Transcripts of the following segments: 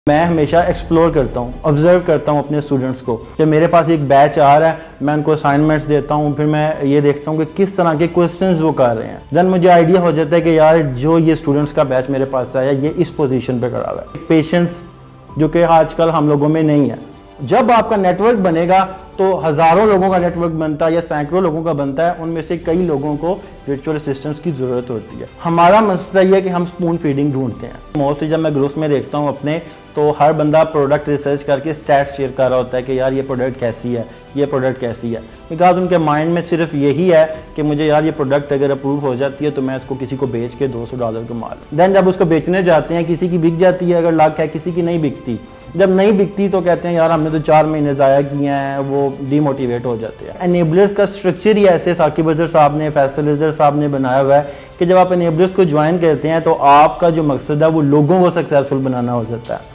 मैं हमेशा एक्सप्लोर करता हूँ, ऑब्जर्व करता हूँ अपने स्टूडेंट्स को कि मेरे पास एक बैच आ रहा है, मैं उनको असाइनमेंट्स देता हूँ, फिर मैं ये देखता हूँ कि किस तरह के क्वेश्चंस वो कर रहे हैं। देन मुझे आइडिया हो जाता है कि यार जो ये स्टूडेंट्स का बैच मेरे पास आया ये इस पोजीशन पे खड़ा हुआ है। पेशेंस जो कि आजकल हम लोगों में नहीं है। जब आपका नेटवर्क बनेगा तो हज़ारों लोगों का नेटवर्क बनता है या सैकड़ों लोगों का बनता है, उनमें से कई लोगों को वर्चुअल असिस्टेंट्स की ज़रूरत होती है। हमारा मसला ये है कि हम स्पून फीडिंग ढूंढते हैं। मोस्टली जब मैं ग्रुप्स में देखता हूँ अपने, तो हर बंदा प्रोडक्ट रिसर्च करके स्टैट्स शेयर कर रहा होता है कि यार ये प्रोडक्ट कैसी है, ये प्रोडक्ट कैसी है। बिकॉज उनके माइंड में सिर्फ यही है कि मुझे यार ये प्रोडक्ट अगर अप्रूव हो जाती है तो मैं इसको किसी को बेच के $200 कमा लूँ। देन जब उसको बेचने जाते हैं, किसी की बिक जाती है अगर लाख है, किसी की नहीं बिकती। जब नहीं बिकती तो कहते हैं यार हमने तो 4 महीने ज़ाया किए हैं, वो डीमोटिवेट हो जाते हैं। एनेबलर्स का स्ट्रक्चर ही ऐसे साकिब अजहर साहब ने, फैसल अजहर साहब ने बनाया हुआ है कि जब आप एनेबलर्स को ज्वाइन करते हैं तो आपका जो मकसद है वो लोगों को सक्सेसफुल बनाना हो जाता है।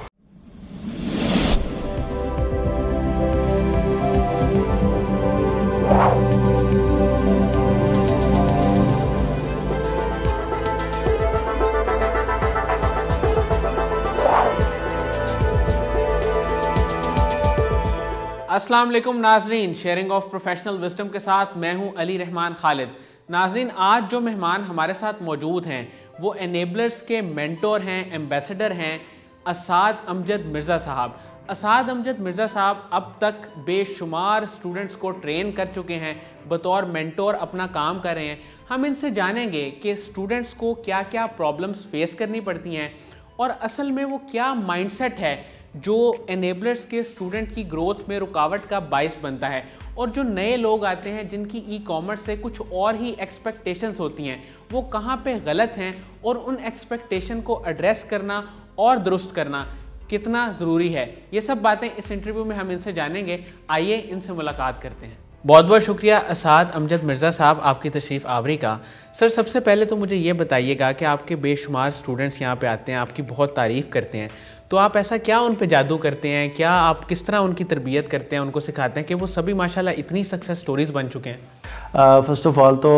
अस्सलाम वालेकुम नाजरीन, शेयरिंग ऑफ प्रोफेशनल विजडम के साथ मैं हूं अली रहमान खालिद। नाजरीन, आज जो मेहमान हमारे साथ मौजूद हैं वो एनेबलर्स के मेंटोर हैं, एम्बेसडर हैं, असाद अमजद मिर्ज़ा साहब। असाद अमजद मिर्ज़ा साहब अब तक बेशुमार स्टूडेंट्स को ट्रेन कर चुके हैं, बतौर मेंटोर अपना काम कर रहे हैं। हम इनसे जानेंगे कि स्टूडेंट्स को क्या क्या प्रॉब्लम्स फेस करनी पड़ती हैं और असल में वो क्या माइंडसेट है जो एनेबलर्स के स्टूडेंट की ग्रोथ में रुकावट का बाइस बनता है। और जो नए लोग आते हैं जिनकी ई कॉमर्स से कुछ और ही एक्सपेक्टेशंस होती हैं, वो कहाँ पे गलत हैं और उन एक्सपेक्टेशन को एड्रेस करना और दुरुस्त करना कितना ज़रूरी है। ये सब बातें इस इंटरव्यू में हम इनसे जानेंगे। आइए इनसे मुलाकात करते हैं। बहुत बहुत शुक्रिया असाद अमजद मिर्ज़ा साहब आपकी तशरीफ़ आवरी का। सर, सबसे पहले तो मुझे ये बताइएगा कि आपके बेशुमार स्टूडेंट्स यहाँ पे आते हैं, आपकी बहुत तारीफ़ करते हैं, तो आप ऐसा क्या उन पे जादू करते हैं? क्या आप किस तरह उनकी तरबियत करते हैं, उनको सिखाते हैं कि वो सभी माशाल्लाह इतनी सक्सेस स्टोरीज़ बन चुके हैं? फर्स्ट ऑफ ऑल तो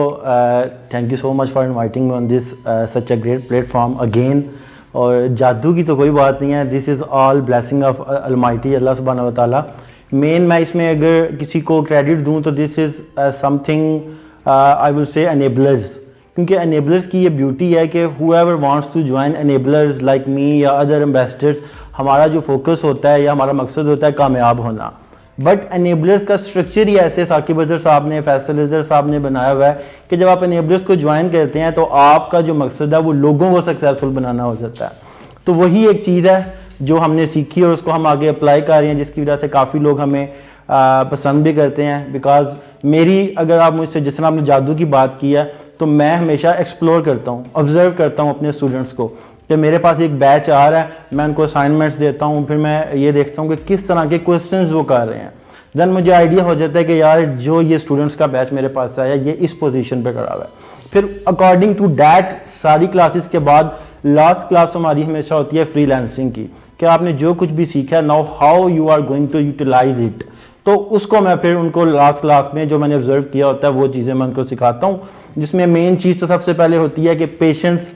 thank you so much for inviting me on this such a great platform again. और जादू की तो कोई बात नहीं है, this is all blessing of almighty अल्लाह सुब्हानहू व तआला। मेन मैं इसमें अगर किसी को क्रेडिट दूं तो this is something I will say enablers, क्योंकि एनेबलर्स की ये ब्यूटी है कि whoever wants to join enablers like me या अदर एम्बेसडर्स, हमारा जो फोकस होता है या हमारा मकसद होता है कामयाब होना। बट एनेबलर्स का स्ट्रक्चर ही ऐसे साकिब अजहर साहब ने, फैसल अजहर साहब ने बनाया हुआ है कि जब आप एनेबलर्स को ज्वाइन करते हैं तो आपका जो मकसद है वो लोगों को सक्सेसफुल बनाना हो जाता है। तो वही एक चीज़ है जो हमने सीखी और उसको हम आगे अप्लाई कर रहे हैं, जिसकी वजह से काफ़ी लोग हमें पसंद भी करते हैं। बिकॉज मेरी, अगर आप मुझसे जिस तरह आपने जादू की बात की है, तो मैं हमेशा एक्सप्लोर करता हूँ, ऑब्जर्व करता हूँ अपने स्टूडेंट्स को कि मेरे पास एक बैच आ रहा है, मैं उनको असाइनमेंट्स देता हूँ, फिर मैं ये देखता हूँ कि किस तरह के क्वेश्चंस वो कर रहे हैं। देन मुझे आइडिया हो जाता है कि यार जो ये स्टूडेंट्स का बैच मेरे पास आया ये इस पोजीशन पे खड़ा हुआ है। फिर अकॉर्डिंग टू डैट सारी क्लासेस के बाद लास्ट क्लास हमारी हमेशा होती है फ्रीलांसिंग की, कि आपने जो कुछ भी सीखा, now how you are going to utilise it. तो उसको मैं फिर उनको लास्ट क्लास में जो मैंने ऑब्जर्व किया होता है वो चीज़ें मैं उनको सिखाता हूँ, जिसमें मेन चीज़ तो सबसे पहले होती है कि पेशेंस,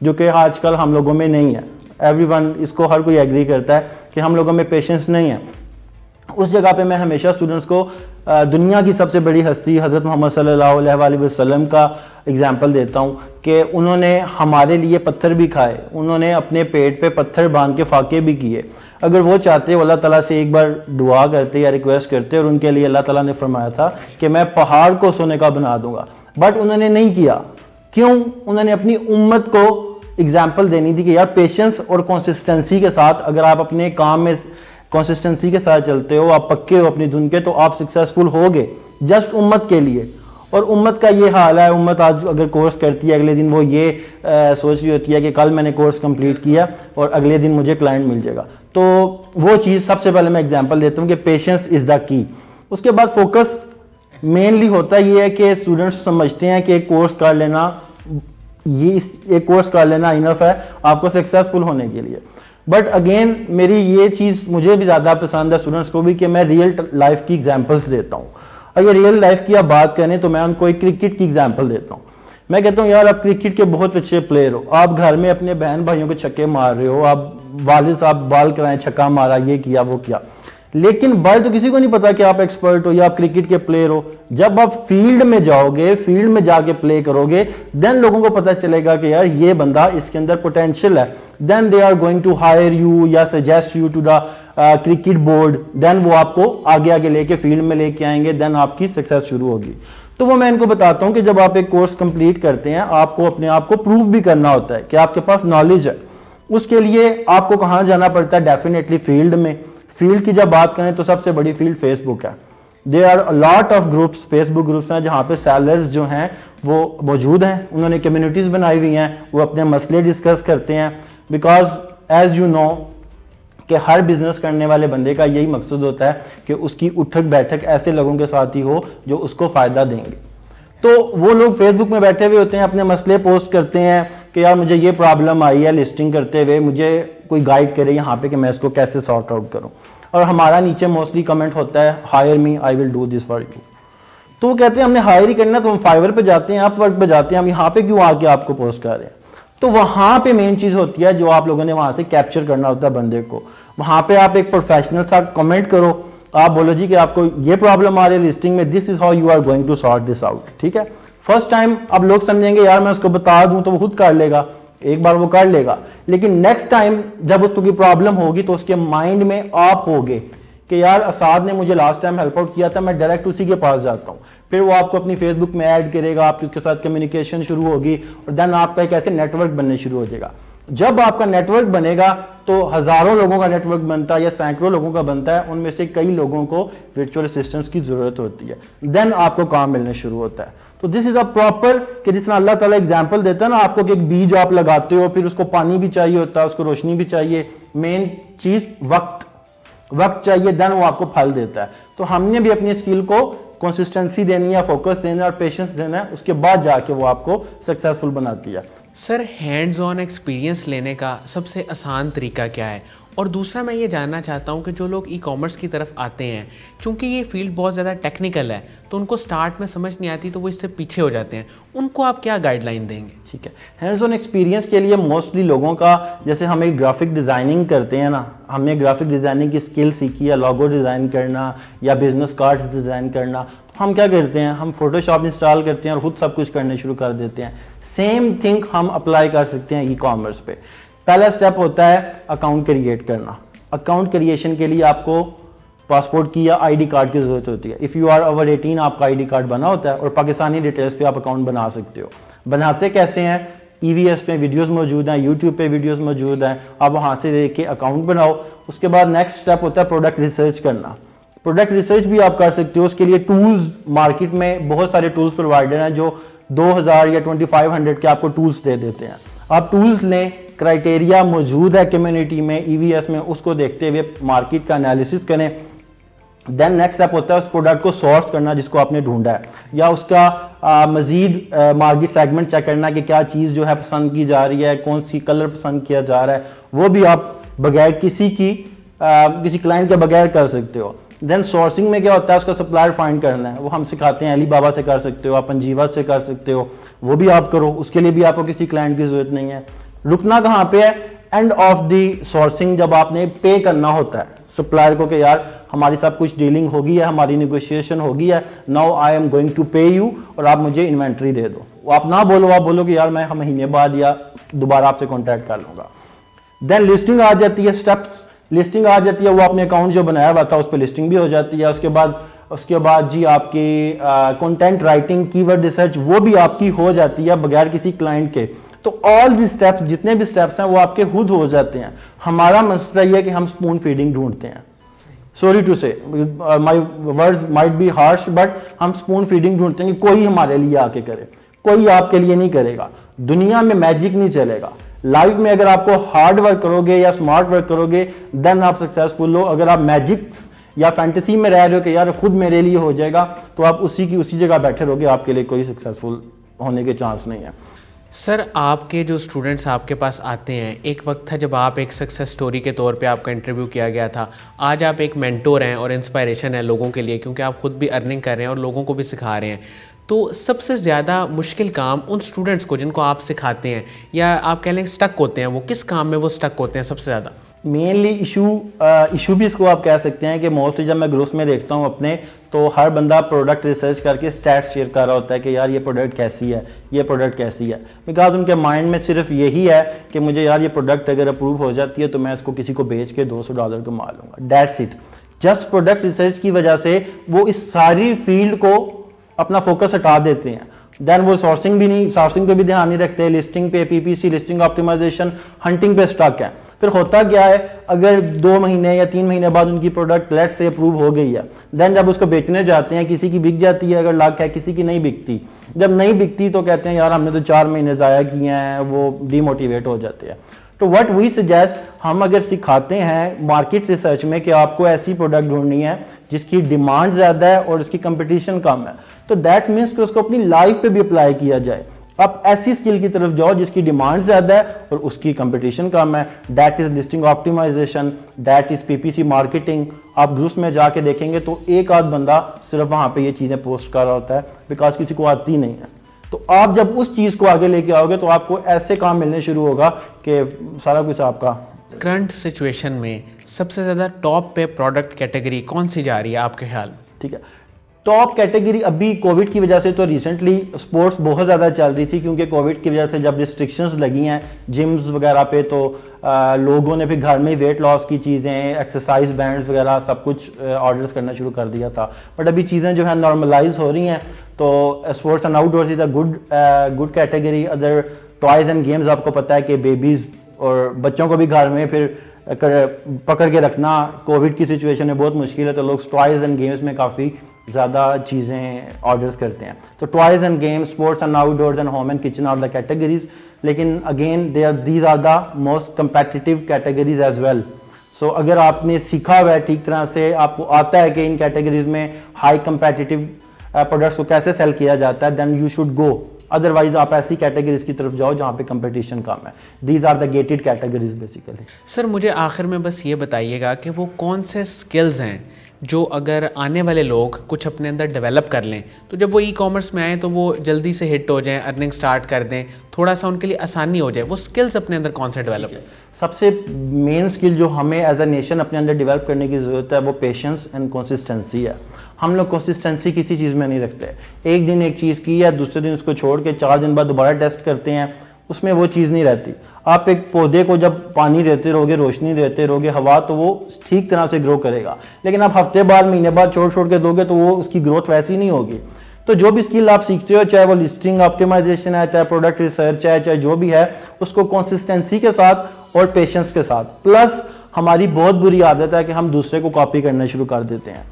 जो कि आजकल हम लोगों में नहीं है। एवरीवन इसको, हर कोई एग्री करता है कि हम लोगों में पेशेंस नहीं है। उस जगह पे मैं हमेशा स्टूडेंट्स को दुनिया की सबसे बड़ी हस्ती हज़रत मोहम्मद सल्लल्लाहु अलैहि वसल्लम का एग्जाम्पल देता हूँ कि उन्होंने हमारे लिए पत्थर भी खाए, उन्होंने अपने पेट पे पत्थर बांध के फाके भी किए। अगर वो चाहते, वो अल्लाह ताला से एक बार दुआ करते या रिक्वेस्ट करते, और उनके लिए अल्लाह ताला ने फरमाया था कि मैं पहाड़ को सोने का बना दूंगा, बट उन्होंने नहीं किया। क्यों? उन्होंने अपनी उम्मत को एग्जाम्पल देनी थी कि यार पेशेंस और कंसिस्टेंसी के साथ अगर आप अपने काम में कंसिस्टेंसी के साथ चलते हो, आप पक्के हो अपनी धुन के, तो आप सक्सेसफुल होगे जस्ट उम्मत के लिए। और उम्मत का ये हाल है, उम्मत आज अगर कोर्स करती है, अगले दिन वो ये सोच रही होती है कि कल मैंने कोर्स कंप्लीट किया और अगले दिन मुझे क्लाइंट मिल जाएगा। तो वो चीज़ सबसे पहले मैं एग्जांपल देता हूँ कि पेशेंस इज़ द की। उसके बाद फोकस मेनली होता ये है कि स्टूडेंट्स समझते हैं कि एक कोर्स कर लेना, एक कोर्स कर लेना इनफ है आपको सक्सेसफुल होने के लिए। बट अगेन मेरी ये चीज़ मुझे भी ज़्यादा पसंद है स्टूडेंट्स को भी, कि मैं रियल लाइफ की एग्जांपल्स देता हूँ। अगर रियल लाइफ की आप बात करें तो मैं उनको एक क्रिकेट की एग्जांपल देता हूँ। मैं कहता हूँ यार आप क्रिकेट के बहुत अच्छे प्लेयर हो, आप घर में अपने बहन भाइयों को छक्के मार रहे हो, आप वालिद साहब बाल कराएं छक्का मारा, ये किया वो किया, लेकिन बाहर तो किसी को नहीं पता कि आप एक्सपर्ट हो या आप क्रिकेट के प्लेयर हो। जब आप फील्ड में जाओगे, फील्ड में जाके प्ले करोगे, देन लोगों को पता चलेगा कि यार ये बंदा, इसके अंदर पोटेंशियल है, then they are going to hire you या suggest you to the cricket board, then वो आपको आगे आगे लेके फील्ड में लेके आएंगे, देन आपकी सक्सेस शुरू होगी। तो वो मैं इनको बताता हूं कि जब आप एक कोर्स कंप्लीट करते हैं, आपको अपने आप को प्रूव भी करना होता है कि आपके पास नॉलेज है। उसके लिए आपको कहाँ जाना पड़ता है? डेफिनेटली फील्ड में। फील्ड की जब बात करें तो सबसे बड़ी फील्ड फेसबुक है। There are a lot of groups, Facebook groups हैं जहाँ पे सेलर्स जो हैं वो मौजूद हैं, उन्होंने कम्युनिटीज़ बनाई हुई हैं, वो अपने मसले डिस्कस करते हैं। बिकॉज एज यू नो कि हर बिजनेस करने वाले बंदे का यही मकसद होता है कि उसकी उठक बैठक ऐसे लोगों के साथ ही हो जो उसको फ़ायदा देंगे। तो वो लोग फेसबुक में बैठे हुए होते हैं, अपने मसले पोस्ट करते हैं कि यार मुझे ये प्रॉब्लम आई है लिस्टिंग करते हुए, मुझे कोई गाइड करे यहाँ पे कि मैं इसको कैसे सॉर्ट आउट करूँ। और हमारा नीचे मोस्टली कमेंट होता है hire me, I will do this for you. तो वो कहते हैं हमने हायर ही करना, तो हम फाइवर पे जाते हैं, अपवर्क पे जाते हैं, हम यहाँ पे क्यों आके आपको पोस्ट कर रहे हैं? तो वहाँ पे मेन चीज़ होती है जो आप लोगों ने वहाँ से कैप्चर करना होता है बंदे को। वहाँ पे आप एक प्रोफेशनल सा कमेंट करो, आप बोलो जी कि आपको ये प्रॉब्लम आ रही है लिस्टिंग में, this is how you are going to sort this out. ठीक है, फर्स्ट टाइम अब लोग समझेंगे यार मैं उसको बता दूं तो वो खुद कर लेगा, एक बार वो कर लेगा, लेकिन नेक्स्ट टाइम जब उसको की प्रॉब्लम होगी तो उसके माइंड में आप होगे कि यार असाद ने मुझे लास्ट टाइम हेल्प आउट किया था, मैं डायरेक्ट उसी के पास जाता हूँ। फिर वो आपको अपनी फेसबुक में ऐड करेगा, आपकी उसके साथ कम्युनिकेशन शुरू होगी और देन आपका एक ऐसे नेटवर्क बनने शुरू हो जाएगा। जब आपका नेटवर्क बनेगा तो हजारों लोगों का नेटवर्क बनता है या सैकड़ों लोगों का बनता है, उनमें से कई लोगों को वर्चुअल असिस्टेंस की जरूरत होती है, देन आपको काम मिलने शुरू होता है। तो दिस इज अ प्रॉपर कि जिसमें अल्लाह ताला एग्जांपल देता है ना आपको कि एक बीज आप लगाते हो, फिर उसको पानी भी चाहिए होता है, उसको रोशनी भी चाहिए, मेन चीज वक्त चाहिए, देन वो आपको फल देता है। तो हमने भी अपनी स्किल को कंसिस्टेंसी देनी है, फोकस देना है और पेशेंस देना है, उसके बाद जाके वो आपको सक्सेसफुल बनाती है। सर हैंड्स ऑन एक्सपीरियंस लेने का सबसे आसान तरीका क्या है? और दूसरा मैं ये जानना चाहता हूँ कि जो लोग ई कॉमर्स की तरफ आते हैं, चूँकि ये फील्ड बहुत ज़्यादा टेक्निकल है तो उनको स्टार्ट में समझ नहीं आती, तो वो इससे पीछे हो जाते हैं, उनको आप क्या गाइडलाइन देंगे? ठीक है, हैंड्स ऑन एक्सपीरियंस के लिए मोस्टली लोगों का, जैसे हम एक ग्राफिक डिज़ाइनिंग करते हैं ना, हमने ग्राफिक डिज़ाइनिंग की स्किल सीखी है, लोगो डिज़ाइन करना या बिजनेस कार्ड्स डिज़ाइन करना, तो हम क्या करते हैं, हम फोटोशॉप इंस्टॉल करते हैं और खुद सब कुछ करने शुरू कर देते हैं। सेम थिंग हम अप्लाई कर सकते हैं ई कॉमर्स पे। पहला स्टेप होता है अकाउंट क्रिएट करना। अकाउंट क्रिएशन के लिए आपको पासपोर्ट की या आईडी कार्ड की जरूरत होती है। इफ़ यू आर ओवर 18 आपका आईडी कार्ड बना होता है और पाकिस्तानी डिटेल्स पे आप अकाउंट बना सकते हो। बनाते कैसे हैं? EVS पे वीडियोस मौजूद हैं, यूट्यूब पे वीडियोस मौजूद हैं, आप वहाँ से देख के अकाउंट बनाओ। उसके बाद नेक्स्ट स्टेप होता है प्रोडक्ट रिसर्च करना। प्रोडक्ट रिसर्च भी आप कर सकते हो। उसके लिए टूल्स, मार्केट में बहुत सारे टूल्स प्रोवाइडर हैं जो 2000 या 2500 के आपको टूल्स दे देते हैं। आप टूल्स लें, क्राइटेरिया मौजूद है कम्युनिटी में, EVS में, उसको देखते हुए मार्केट का एनालिसिस करें। देन नेक्स्ट स्टेप होता है उस प्रोडक्ट को सोर्स करना जिसको आपने ढूंढा है, या उसका मजीद मार्केट सेगमेंट चेक करना कि क्या चीज़ जो है पसंद की जा रही है, कौन सी कलर पसंद किया जा रहा है, वो भी आप बगैर किसी क्लाइंट के बगैर कर सकते हो। देन सोर्सिंग में क्या होता है, उसका सप्लायर फाइंड करना है, वो हम सिखाते हैं, अली बाबा से कर सकते हो, आप पंजीवा से कर सकते हो, वो भी आप करो। उसके लिए भी आपको किसी क्लाइंट की जरूरत नहीं है। रुकना कहाँ पे है? एंड ऑफ दी सोर्सिंग, जब आपने पे करना होता है सप्लायर को कि यार हमारी सब कुछ डीलिंग होगी है, हमारी नेगोशिएशन होगी है, now I am going to pay you, और आप मुझे इन्वेंट्री दे दो। आप ना बोलो, आप बोलो कि यार मैं महीने बाद या दोबारा आपसे कॉन्टैक्ट कर लूँगा। देन लिस्टिंग आ जाती है, स्टेप्स लिस्टिंग आ जाती है, वो आपने अकाउंट जो बनाया हुआ था उस पर लिस्टिंग भी हो जाती है। उसके बाद जी आपकी कंटेंट राइटिंग, कीवर्ड रिसर्च, वो भी आपकी हो जाती है बगैर किसी क्लाइंट के। तो ऑल दी स्टेप्स, जितने भी स्टेप्स हैं वो आपके खुद हो जाते हैं। हमारा मसला ये है कि हम स्पून फीडिंग ढूंढते हैं। सॉरी टू से, my words might be harsh, but हम स्पून फीडिंग ढूंढते हैं कि कोई हमारे लिए आके करे, कोई आपके लिए नहीं करेगा। दुनिया में मैजिक नहीं चलेगा। लाइफ में अगर आपको हार्ड वर्क करोगे या स्मार्ट वर्क करोगे देन आप सक्सेसफुल हो। अगर आप मैजिक्स या फैंटेसी में रह रहे हो कि यार खुद मेरे लिए हो जाएगा, तो आप उसी जगह बैठे रहोगे, आपके लिए कोई सक्सेसफुल होने के चांस नहीं है। सर आपके जो स्टूडेंट्स आपके पास आते हैं, एक वक्त था जब आप एक सक्सेस स्टोरी के तौर पे आपका इंटरव्यू किया गया था, आज आप एक मेंटोर हैं और इंस्पायरेशन है लोगों के लिए, क्योंकि आप खुद भी अर्निंग कर रहे हैं और लोगों को भी सिखा रहे हैं। तो सबसे ज़्यादा मुश्किल काम उन स्टूडेंट्स को जिनको आप सिखाते हैं या आप कह लें स्टक होते हैं, वो किस काम में वो स्टक होते हैं सबसे ज़्यादा? मेनली इशू भी इसको आप कह सकते हैं कि मोस्टली जब मैं ग्रुप्स में देखता हूँ अपने, तो हर बंदा प्रोडक्ट रिसर्च करके स्टैट्स शेयर कर रहा होता है कि यार ये प्रोडक्ट कैसी है, ये प्रोडक्ट कैसी है। बिकॉज उनके माइंड में सिर्फ यही है कि मुझे यार ये प्रोडक्ट अगर अप्रूव हो जाती है तो मैं इसको किसी को बेच के $200 कमा लूँगा, that's it. Just product research की वजह से वो इस सारी फील्ड को अपना फोकस हटा देते हैं। देन वो सोर्सिंग पे भी ध्यान नहीं रखते, लिस्टिंग पे, PPC, लिस्टिंग ऑप्टिमाइजेशन, हंटिंग पे स्टक है। फिर होता क्या है, अगर 2 महीने या 3 महीने बाद उनकी प्रोडक्ट लेट से अप्रूव हो गई है, देन जब उसको बेचने जाते हैं, किसी की बिक जाती है अगर लाख है, किसी की नहीं बिकती। जब नहीं बिकती तो कहते हैं यार हमने तो 4 महीने ज़ाया किए हैं, वो डीमोटिवेट हो जाते हैं। तो व्हाट वी सजेस्ट, हम अगर सिखाते हैं मार्केट रिसर्च में कि आपको ऐसी प्रोडक्ट ढूंढनी है जिसकी डिमांड ज़्यादा है और उसकी कंपटीशन कम है, तो दैट मीन्स कि उसको अपनी लाइफ पे भी अप्लाई किया जाए। आप ऐसी स्किल की तरफ जाओ जिसकी डिमांड ज़्यादा है और उसकी कंपटीशन कम है। That is listing optimisation, that is PPC marketing. आप ग्रुप्स में जाके देखेंगे तो एक आध बंदा सिर्फ वहाँ पे ये चीज़ें पोस्ट कर रहा होता है, बिकॉज किसी को आती नहीं है। तो आप जब उस चीज़ को आगे लेके आओगे तो आपको ऐसे काम मिलने शुरू होगा कि सारा कुछ आपका। करंट सिचुएशन में सबसे ज़्यादा टॉप पे प्रोडक्ट कैटेगरी कौन सी जा रही है आपके ख्याल में? ठीक है, टॉप कैटेगरी अभी कोविड की वजह से तो रिसेंटली स्पोर्ट्स बहुत ज़्यादा चल रही थी, क्योंकि कोविड की वजह से जब रिस्ट्रिक्शंस लगी हैं जिम्स वगैरह पे, तो लोगों ने फिर घर में वेट लॉस की चीज़ें, एक्सरसाइज बैंड्स वगैरह सब कुछ ऑर्डर्स करना शुरू कर दिया था। बट अभी चीज़ें जो है नॉर्मलाइज हो रही हैं, तो sports and outdoors is a good category. Other toys and games, आपको पता है कि बेबीज़ और बच्चों को भी घर में फिर पकड़ के रखना कोविड की सिचुएशन में बहुत मुश्किल है, तो लोग टॉयज़ एंड गेम्स में काफ़ी ज़्यादा चीज़ें ऑर्डर्स करते हैं। तो toys and games, sports and outdoors and home and kitchen are the categories. लेकिन again these are the most competitive categories as well. So अगर आपने सीखा हुआ है ठीक तरह से, आपको आता है कि इन कैटेगरीज में हाई कम्पेटिटिव प्रोडक्ट्स को कैसे सेल किया जाता है, then you should go. Otherwise आप ऐसी कैटेगरीज की तरफ जाओ जहाँ पे कंपटीशन कम है। These are the gated categories basically. Sir मुझे आखिर में बस ये बताइएगा कि वो कौन से स्किल्स हैं जो अगर आने वाले लोग कुछ अपने अंदर डेवलप कर लें तो जब वो ई-कॉमर्स में आएँ तो वो जल्दी से हिट हो जाएं, अर्निंग स्टार्ट कर दें, थोड़ा सा उनके लिए आसानी हो जाए। वो स्किल्स अपने अंदर कौन से डेवलप है? सबसे मेन स्किल जो हमें एज अ नेशन अपने अंदर डेवलप करने की ज़रूरत है वो पेशेंस एंड कंसिस्टेंसी है। हम लोग कंसिस्टेंसी किसी चीज़ में नहीं रखते। एक दिन एक चीज़ की या दूसरे दिन उसको छोड़ के 4 दिन बाद दोबारा टेस्ट करते हैं, उसमें वो चीज़ नहीं रहती। आप एक पौधे को जब पानी देते रहोगे, रोशनी देते रहोगे, हवा, तो वो ठीक तरह से ग्रो करेगा। लेकिन आप हफ्ते बाद, महीने बाद छोड़ के दोगे तो वो उसकी ग्रोथ वैसी नहीं होगी। तो जो भी स्किल आप सीखते हो, चाहे वो लिस्टिंग ऑप्टिमाइजेशन है, चाहे प्रोडक्ट रिसर्च है, चाहे जो भी है, उसको कंसिस्टेंसी के साथ और पेशेंस के साथ। प्लस हमारी बहुत बुरी आदत है कि हम दूसरे को कॉपी करना शुरू कर देते हैं।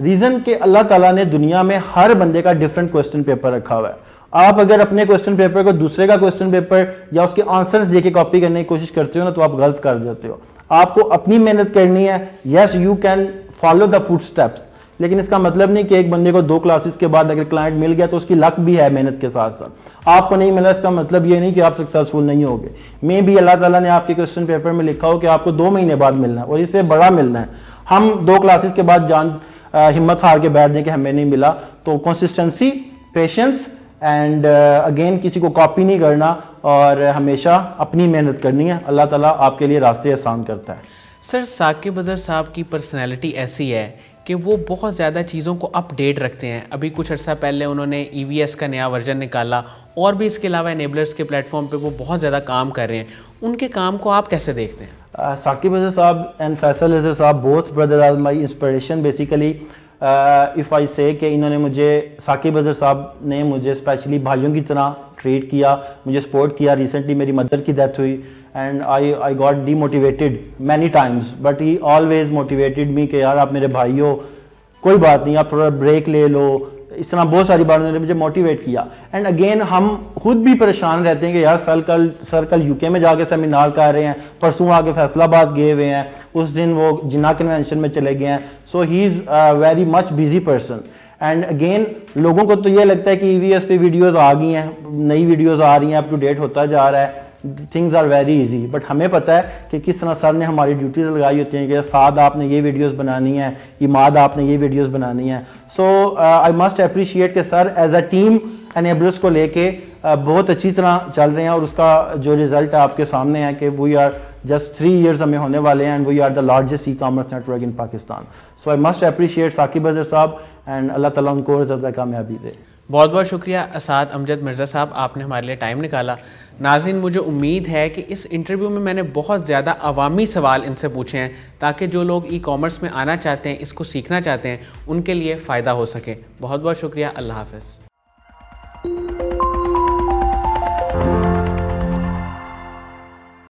रीज़न कि अल्लाह ताला ने दुनिया में हर बंदे का डिफरेंट क्वेश्चन पेपर रखा हुआ है। आप अगर अपने क्वेश्चन पेपर को दूसरे का क्वेश्चन पेपर या उसके आंसर्स देके कॉपी करने की कोशिश करते हो ना, तो आप गलत कर देते हो। आपको अपनी मेहनत करनी है। Yes, you can follow the foot steps, लेकिन इसका मतलब नहीं कि एक बंदे को 2 क्लासेस के बाद अगर क्लाइंट मिल गया तो उसकी लक भी है मेहनत के साथ साथ। आपको नहीं मिला, इसका मतलब ये नहीं कि आप सक्सेसफुल नहीं होगे। मे भी अल्लाह ताला ने आपके क्वेश्चन पेपर में लिखा हो कि आपको 2 महीने बाद मिलना है और इससे बड़ा मिलना है। हम 2 क्लासेस के बाद हिम्मत हार के बैठ दें कि हमें नहीं मिला। तो कंसिस्टेंसी, पेशेंस एंड अगेन किसी को कॉपी नहीं करना और हमेशा अपनी मेहनत करनी है। अल्लाह ताला आपके लिए रास्ते आसान करता है। सर साकिब अज़हर साहब की पर्सनैलिटी ऐसी है कि वो बहुत ज़्यादा चीज़ों को अपडेट रखते हैं। अभी कुछ अर्सा पहले उन्होंने EVS का नया वर्जन निकाला और भी इसके अलावा एनेबलर्स के प्लेटफॉर्म पे वो बहुत ज़्यादा काम कर रहे हैं। उनके काम को आप कैसे देखते हैं? साकिब अज़हर साहब एंड फैसल अज़हर साहब, both brother are my inspiration basically. If I say कि इन्होंने मुझे, साकिब अज़हर साहब ने मुझे स्पेशली भाइयों की तरह ट्रीट किया, मुझे सपोर्ट किया। रिसेंटली मेरी मदर की डेथ हुई and I got demotivated many times, but he always motivated me कि यार आप मेरे भाई हो, कोई बात नहीं, आप थोड़ा ब्रेक ले लो। इस तरह बहुत सारी बार उन्होंने मुझे मोटिवेट किया। एंड अगेन हम खुद भी परेशान रहते हैं कि यार सर कल यूके में जाके सेमिनार कर रहे हैं, परसों आके फैसलाबाद गए हुए हैं, उस दिन वो जिन्ना कन्वेंशन में चले गए हैं। So he is very much busy person. And again लोगों को तो ये लगता है कि EVS पे वीडियोज़ आ गई हैं, नई वीडियोज़ आ रही हैं, अप टू डेट होता जा रहा है। Things are very easy, but हमें पता है कि किस तरह सर ने हमारी ड्यूटीज लगाई होती हैं कि साद आपने ये वीडियोस बनानी है, इमाद आपने ये वीडियोस बनानी है। सो आई मस्ट अप्रिशिएट कि sir as a team enablers को लेके बहुत अच्छी तरह चल रहे हैं, और उसका जो रिजल्ट है आपके सामने है कि वी आर जस्ट 3 years हमें होने वाले हैं and we are the largest e-commerce network in Pakistan. So I must appreciate Saqib Azhar साहब एंड अल्लाह ताला उनको ज़्यादा कामयाबी दे। बहुत बहुत शुक्रिया असाद अमजद मिर्ज़ा साहब, आपने हमारे लिए टाइम निकाला। नाज़रीन, मुझे उम्मीद है कि इस इंटरव्यू में मैंने बहुत ज़्यादा अवामी सवाल इनसे पूछे हैं ताकि जो लोग ई कॉमर्स में आना चाहते हैं, इसको सीखना चाहते हैं, उनके लिए फ़ायदा हो सके। बहुत बहुत शुक्रिया। अल्लाह हाफ़िज़।